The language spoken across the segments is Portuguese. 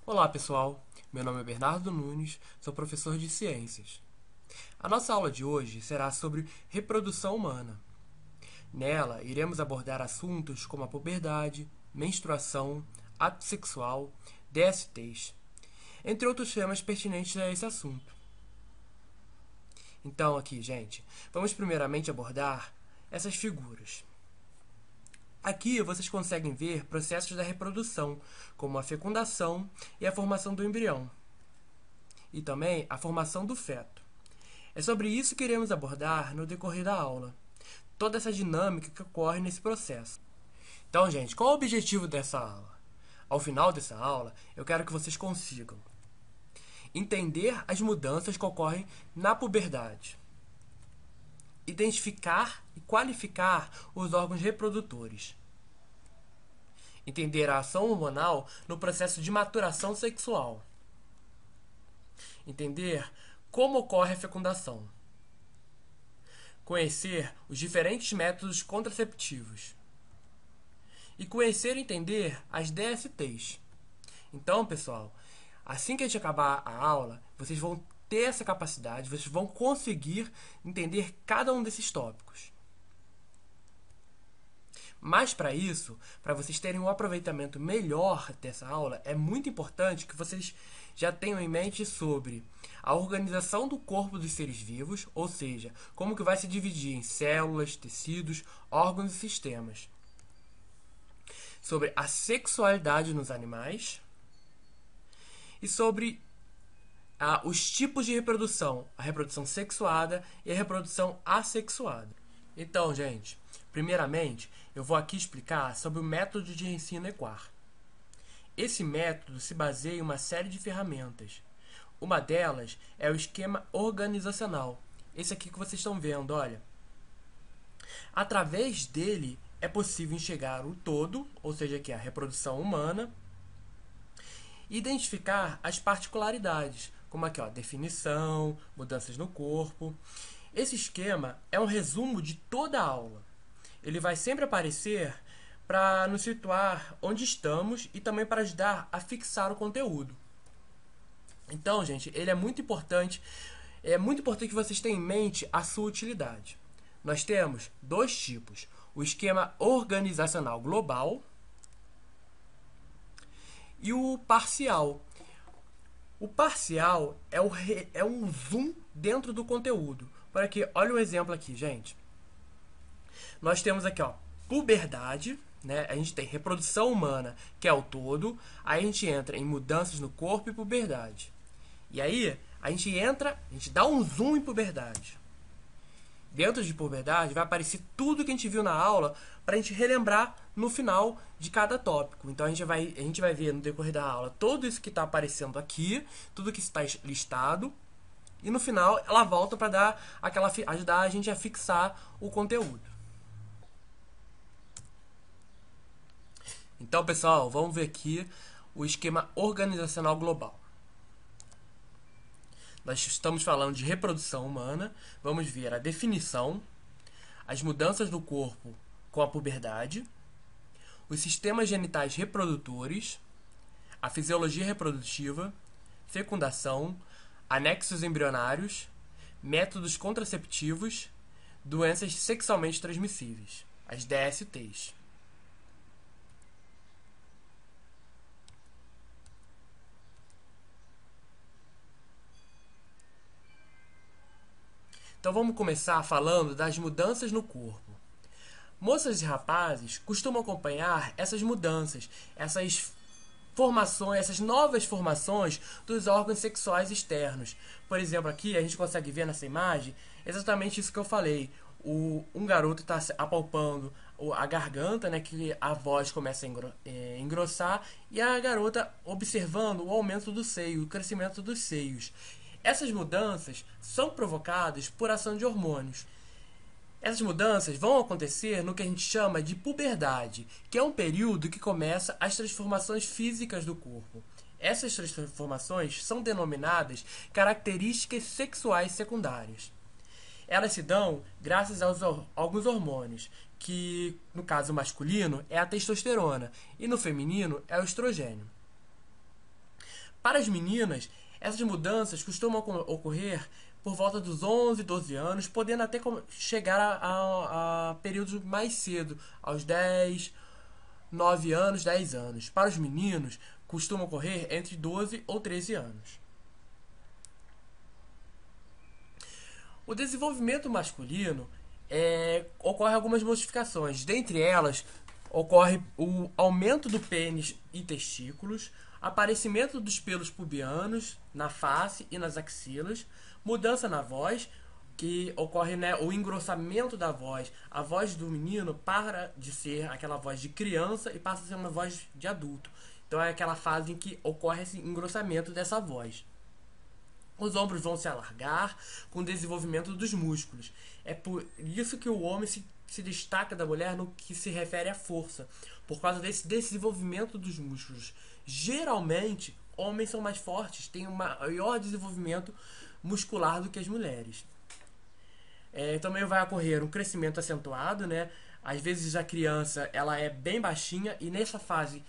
Olá, pessoal. Meu nome é Bernardo Nunes, sou professor de ciências. A nossa aula de hoje será sobre reprodução humana. Nela, iremos abordar assuntos como a puberdade, menstruação, ato sexual, DSTs, entre outros temas pertinentes a esse assunto. Então, aqui, gente, vamos primeiramente abordar essas figuras. Aqui vocês conseguem ver processos da reprodução, como a fecundação e a formação do embrião, e também a formação do feto. É sobre isso que iremos abordar no decorrer da aula, toda essa dinâmica que ocorre nesse processo. Então, gente, qual é o objetivo dessa aula? Ao final dessa aula, eu quero que vocês consigam entender as mudanças que ocorrem na puberdade, identificar e qualificar os órgãos reprodutores, entender a ação hormonal no processo de maturação sexual, entender como ocorre a fecundação, conhecer os diferentes métodos contraceptivos e conhecer e entender as DSTs. Então, pessoal, assim que a gente acabar a aula, vocês vão ter essa capacidade, vocês vão conseguir entender cada um desses tópicos. Mas para isso, para vocês terem um aproveitamento melhor dessa aula, é muito importante que vocês já tenham em mente sobre a organização do corpo dos seres vivos, ou seja, como que vai se dividir em células, tecidos, órgãos e sistemas. Sobre a sexualidade nos animais e sobre os tipos de reprodução, a reprodução sexuada e a reprodução assexuada. Então, gente, primeiramente, eu vou aqui explicar sobre o método de ensino equar. Esse método se baseia em uma série de ferramentas. Uma delas é o esquema organizacional. Esse aqui que vocês estão vendo, olha. Através dele é possível enxergar o todo, ou seja, aqui a reprodução humana, e identificar as particularidades, como aqui, ó, definição, mudanças no corpo. Esse esquema é um resumo de toda a aula. Ele vai sempre aparecer para nos situar onde estamos e também para ajudar a fixar o conteúdo. Então, gente, ele é muito importante. É muito importante que vocês tenham em mente a sua utilidade. Nós temos dois tipos: o esquema organizacional global e o parcial. O parcial é um zoom dentro do conteúdo. Para que, olha um exemplo aqui, gente. Nós temos aqui, ó, puberdade, né? A gente tem reprodução humana, que é o todo. Aí a gente entra em mudanças no corpo e puberdade. E aí a gente dá um zoom em puberdade. Dentro de puberdade vai aparecer tudo que a gente viu na aula para a gente relembrar no final de cada tópico. Então a gente vai ver no decorrer da aula tudo isso que está aparecendo aqui, tudo que está listado. E no final ela volta para ajudar a gente a fixar o conteúdo. Então, pessoal, vamos ver aqui o esquema organizacional global. Nós estamos falando de reprodução humana. Vamos ver a definição, as mudanças do corpo com a puberdade, os sistemas genitais reprodutores, a fisiologia reprodutiva, fecundação, anexos embrionários, métodos contraceptivos, doenças sexualmente transmissíveis, as DSTs. Então vamos começar falando das mudanças no corpo. Moças e rapazes costumam acompanhar essas mudanças, essas formações, essas novas formações dos órgãos sexuais externos. Por exemplo, aqui a gente consegue ver nessa imagem exatamente isso que eu falei. Um garoto está apalpando a garganta, né, que a voz começa a engrossar, e a garota observando o aumento do seio, o crescimento dos seios. Essas mudanças são provocadas por ação de hormônios. Essas mudanças vão acontecer no que a gente chama de puberdade, que é um período que começa as transformações físicas do corpo. Essas transformações são denominadas características sexuais secundárias. Elas se dão graças a alguns hormônios, que no caso masculino é a testosterona e no feminino é o estrogênio. Para as meninas, essas mudanças costumam ocorrer por volta dos 11, 12 anos, podendo até chegar a períodos mais cedo, aos 10, 9 anos, 10 anos. Para os meninos, costuma ocorrer entre 12 ou 13 anos. O desenvolvimento masculino ocorre algumas modificações. Dentre elas, ocorre o aumento do pênis e testículos, aparecimento dos pelos pubianos na face e nas axilas, mudança na voz, que ocorre, né, o engrossamento da voz. A voz do menino para de ser aquela voz de criança e passa a ser uma voz de adulto. Então é aquela fase em que ocorre esse engrossamento dessa voz. Os ombros vão se alargar com o desenvolvimento dos músculos. É por isso que o homem se destaca da mulher no que se refere à força, por causa desse desenvolvimento dos músculos. Geralmente, homens são mais fortes, têm um maior desenvolvimento muscular do que as mulheres. Também vai ocorrer um crescimento acentuado, né? Às vezes a criança ela é bem baixinha e nessa fase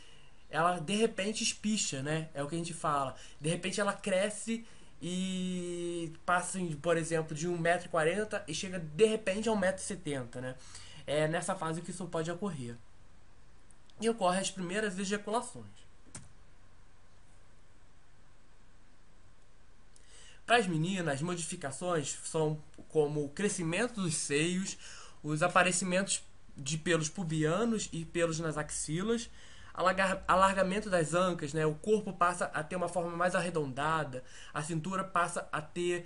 ela de repente espicha, né? É o que a gente fala. De repente ela cresce e passa, por exemplo, de 1,40 m e chega de repente a 1,70 m, né? É nessa fase que isso pode ocorrer. E ocorrem as primeiras ejaculações. Para as meninas, as modificações são como o crescimento dos seios, os aparecimentos de pelos pubianos e pelos nas axilas, alargamento das ancas, né? O corpo passa a ter uma forma mais arredondada, a cintura passa a ter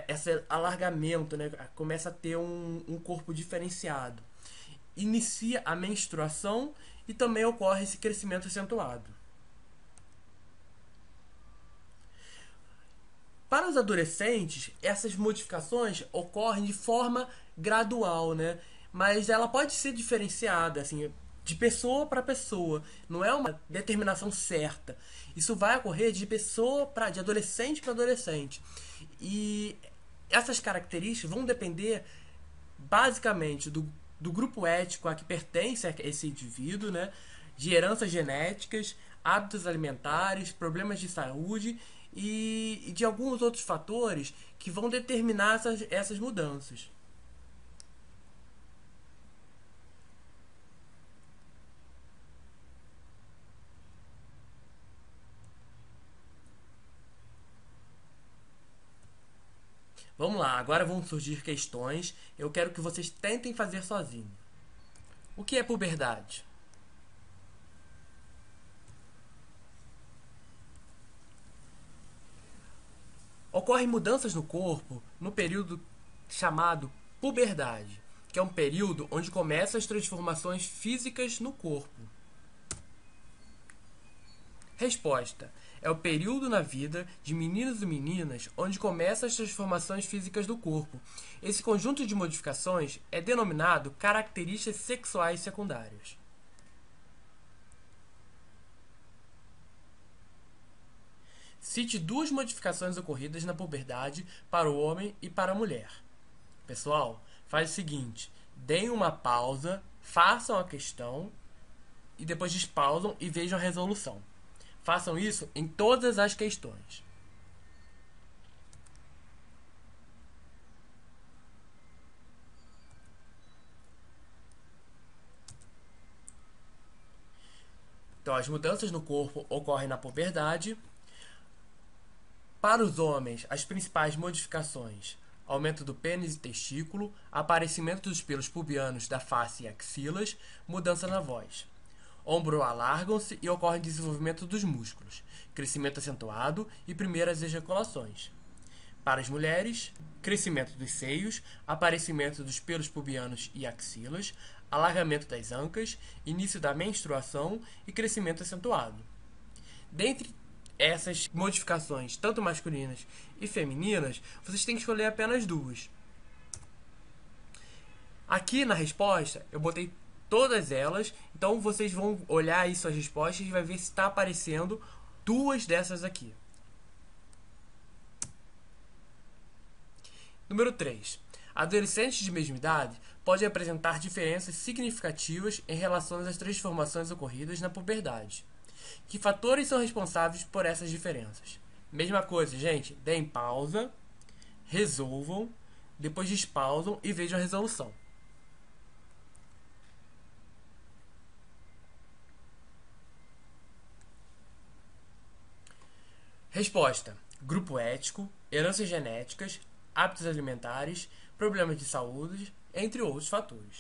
esse alargamento, né? Começa a ter um corpo diferenciado. Inicia a menstruação e também ocorre esse crescimento acentuado. Para os adolescentes, essas modificações ocorrem de forma gradual, né? Mas ela pode ser diferenciada, assim, de pessoa para pessoa. Não é uma determinação certa. Isso vai ocorrer de de adolescente para adolescente. E essas características vão depender basicamente do grupo étnico a que pertence esse indivíduo, né? De heranças genéticas, hábitos alimentares, problemas de saúde e de alguns outros fatores que vão determinar essas mudanças. Vamos lá, agora vão surgir questões. Eu quero que vocês tentem fazer sozinhos. O que é puberdade? Ocorrem mudanças no corpo no período chamado puberdade, que é um período onde começam as transformações físicas no corpo. Resposta: é o período na vida de meninos e meninas onde começam as transformações físicas do corpo. Esse conjunto de modificações é denominado características sexuais secundárias. Cite duas modificações ocorridas na puberdade para o homem e para a mulher. Pessoal, faz o seguinte: deem uma pausa, façam a questão e depois despausam e vejam a resolução. Façam isso em todas as questões. Então, as mudanças no corpo ocorrem na puberdade. Para os homens, as principais modificações: aumento do pênis e testículo, aparecimento dos pelos pubianos da face e axilas, mudança na voz. Ombros alargam-se e ocorre desenvolvimento dos músculos, crescimento acentuado e primeiras ejaculações. Para as mulheres, crescimento dos seios, aparecimento dos pelos pubianos e axilas, alargamento das ancas, início da menstruação e crescimento acentuado. Dentre essas modificações, tanto masculinas e femininas, vocês têm que escolher apenas duas. Aqui na resposta, eu botei todas elas, então vocês vão olhar aí suas respostas e vai ver se está aparecendo duas dessas aqui. Número 3. Adolescentes de mesma idade podem apresentar diferenças significativas em relação às transformações ocorridas na puberdade. Que fatores são responsáveis por essas diferenças? Mesma coisa, gente. Deem pausa, resolvam, depois despausam e vejam a resolução. Resposta: grupo ético, heranças genéticas, hábitos alimentares, problemas de saúde, entre outros fatores.